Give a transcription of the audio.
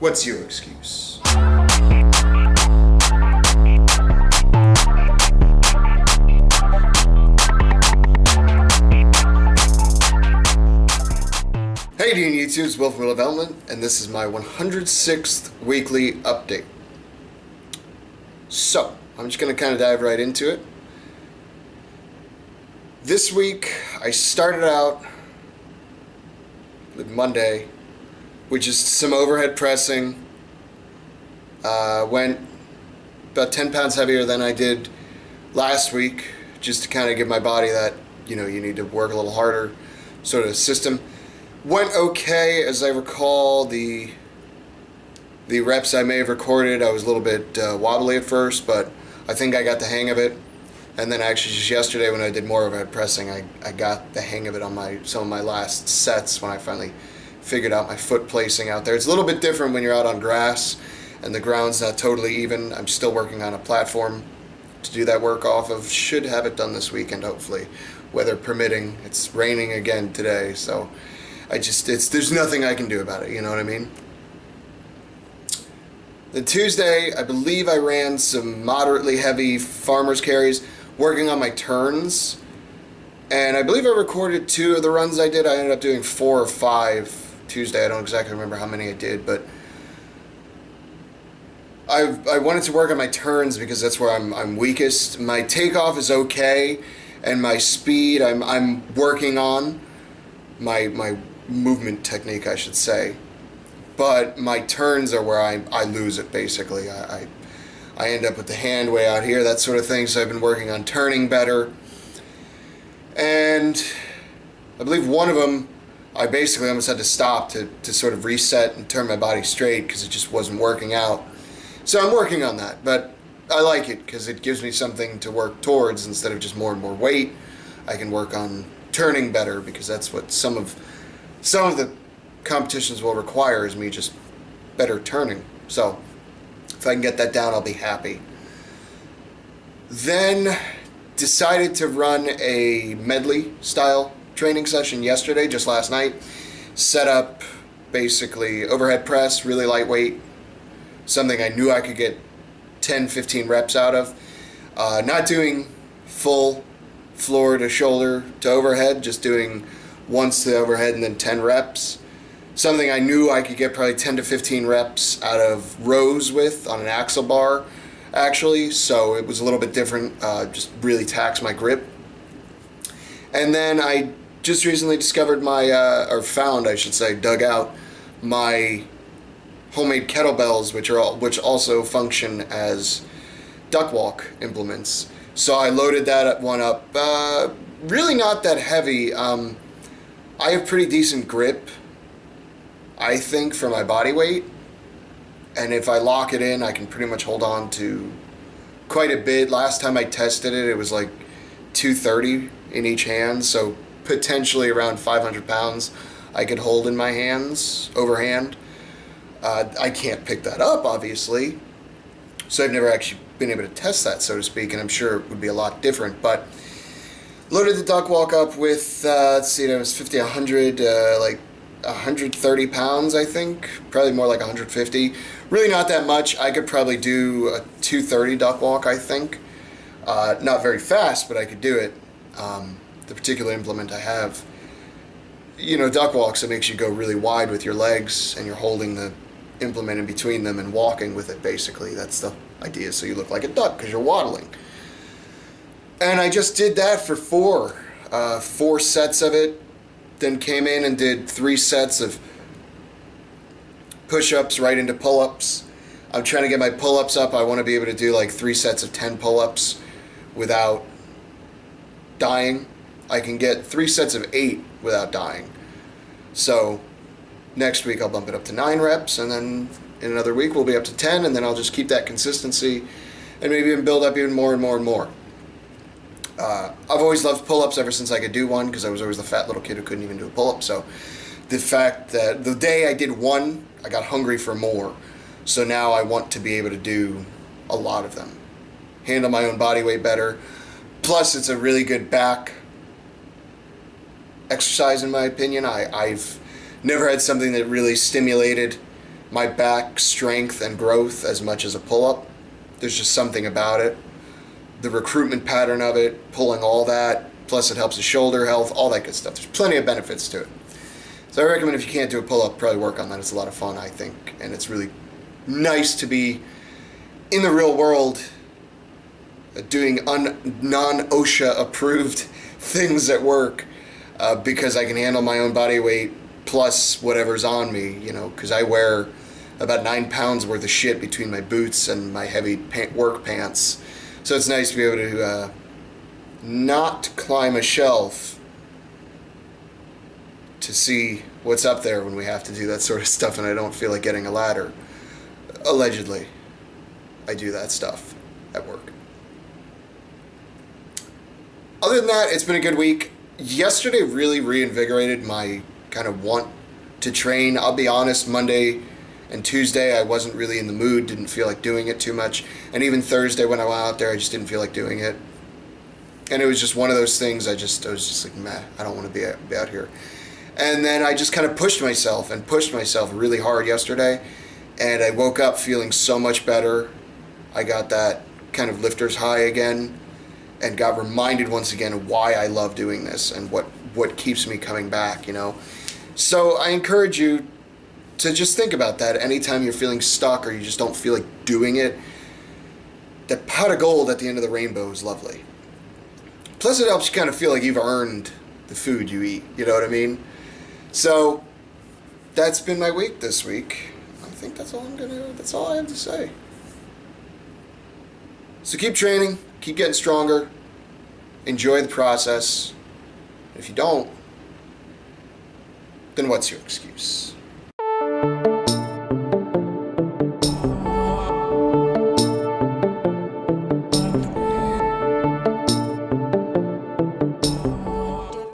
What's your excuse? Hey Dune YouTube, it's Will from Will Development, and this is my 106th weekly update. So, I'm just going to kind of dive right into it. This week, I started out with Monday, which is some overhead pressing. Went about 10 pounds heavier than I did last week, just to kind of give my body that, you need to work a little harder sort of system. Went okay, as I recall. The reps I may have recorded, I was a little bit wobbly at first, but I think I got the hang of it. And then actually just yesterday when I did more overhead pressing, I got the hang of it on some of my last sets when I finally figured out my foot placing out there. It's a little bit different when you're out on grass and the ground's not totally even. I'm still working on a platform to do that work off of. Should have it done this weekend, hopefully, weather permitting. It's raining again today, so there's nothing I can do about it, you know what I mean? Then Tuesday, I believe I ran some moderately heavy farmer's carries, working on my turns. And I believe I recorded 2 of the runs I did. I ended up doing 4 or 5 Tuesday. I don't exactly remember how many I did, but I wanted to work on my turns because that's where I'm weakest. My takeoff is okay, and my speed I'm working on. My movement technique, I should say. But my turns are where I lose it, basically. I end up with the hand way out here, that sort of thing, so I've been working on turning better. And I believe one of them, I basically almost had to stop to sort of reset and turn my body straight because it just wasn't working out. So I'm working on that, but I like it because it gives me something to work towards instead of just more and more weight. I can work on turning better because that's what some of the competitions will require, is me just better turning. So if I can get that down, I'll be happy. Then decided to run a medley style training session yesterday, just last night. Set up basically overhead press, really lightweight, something I knew I could get 10-15 reps out of. Not doing full floor to shoulder to overhead, just doing once to overhead and then 10 reps. Something I knew I could get probably 10 to 15 reps out of rows with on an axle bar, actually. So it was a little bit different, just really taxed my grip. And then I just recently discovered dug out my homemade kettlebells, which also function as duck walk implements. So I loaded that one up. Really not that heavy. I have pretty decent grip, I think, for my body weight. And if I lock it in, I can pretty much hold on to quite a bit. Last time I tested it, it was like 230 in each hand. So potentially around 500 pounds I could hold in my hands, overhand. I can't pick that up, obviously. So I've never actually been able to test that, so to speak, and I'm sure it would be a lot different. But loaded the duck walk up with, let's see, it was 50, 100, like 130 pounds, I think. Probably more like 150. Really not that much. I could probably do a 230 duck walk, I think. Not very fast, but I could do it. The particular implement I have, duck walks, it makes you go really wide with your legs, and you're holding the implement in between them and walking with it, basically. That's the idea, so you look like a duck because you're waddling. And I just did that for 4 sets of it, then came in and did 3 sets of push-ups right into pull-ups. I'm trying to get my pull-ups up. I want to be able to do like 3 sets of 10 pull-ups without dying. I can get 3 sets of 8 without dying. So next week I'll bump it up to 9 reps, and then in another week we'll be up to 10, and then I'll just keep that consistency and maybe even build up even more and more and more. I've always loved pull-ups ever since I could do one, because I was always the fat little kid who couldn't even do a pull-up. So the fact that the day I did one, I got hungry for more. So now I want to be able to do a lot of them. Handle my own body weight better. Plus, it's a really good back exercise, in my opinion. I've never had something that really stimulated my back strength and growth as much as a pull-up. There's just something about it. The recruitment pattern of it, pulling all that, plus it helps the shoulder health, all that good stuff. There's plenty of benefits to it. So I recommend if you can't do a pull-up, probably work on that. It's a lot of fun, I think. And it's really nice to be in the real world doing non-OSHA approved things at work because I can handle my own body weight plus whatever's on me, because I wear about 9 pounds worth of shit between my boots and my heavy work pants. So it's nice to be able to not climb a shelf to see what's up there when we have to do that sort of stuff, and I don't feel like getting a ladder. Allegedly, I do that stuff at work. Other than that, it's been a good week. Yesterday really reinvigorated my kind of want to train. I'll be honest, Monday and Tuesday I wasn't really in the mood, didn't feel like doing it too much. And even Thursday when I went out there, I just didn't feel like doing it. And it was just one of those things, I was just like, meh, I don't want to be out here. And then I just kind of pushed myself really hard yesterday. And I woke up feeling so much better. I got that kind of lifter's high again and got reminded once again of why I love doing this and what keeps me coming back, So I encourage you to just think about that anytime you're feeling stuck or you just don't feel like doing it. That pot of gold at the end of the rainbow is lovely. Plus it helps you kind of feel like you've earned the food you eat, you know what I mean? So that's been my week this week. I think that's all I have to say. So keep training, keep getting stronger, enjoy the process. If you don't, then what's your excuse?